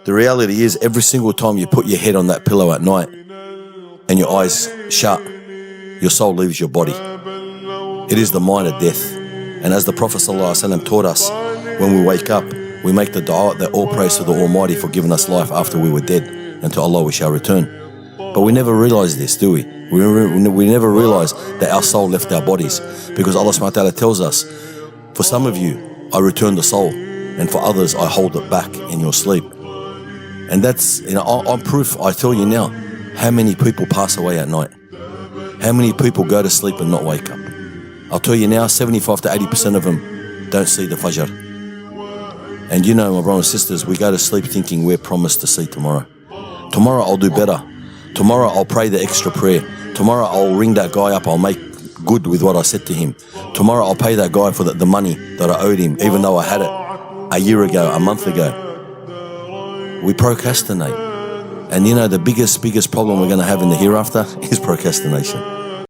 The reality is, every single time you put your head on that pillow at night and your eyes shut, your soul leaves your body. It is the mind of death. And as the Prophet ﷺ taught us, when we wake up, we make the dua that all praise to the Almighty for giving us life after we were dead, and to Allah we shall return. But we never realize this, do we? We never realize that our soul left our bodies, because Allah subhanahu wa ta'ala tells us, for some of you, I return the soul, and for others, I hold it back in your sleep. And that's, I'm proof. I tell you now, how many people pass away at night? How many people go to sleep and not wake up? I'll tell you now, 75 to 80% of them don't see the Fajr. And you know, my brothers and sisters, we go to sleep thinking we're promised to see tomorrow. Tomorrow I'll do better. Tomorrow I'll pray the extra prayer. Tomorrow I'll ring that guy up, I'll make good with what I said to him. Tomorrow I'll pay that guy for the money that I owed him, even though I had it a year ago, a month ago. We procrastinate. And you know, the biggest problem we're going to have in the hereafter is procrastination.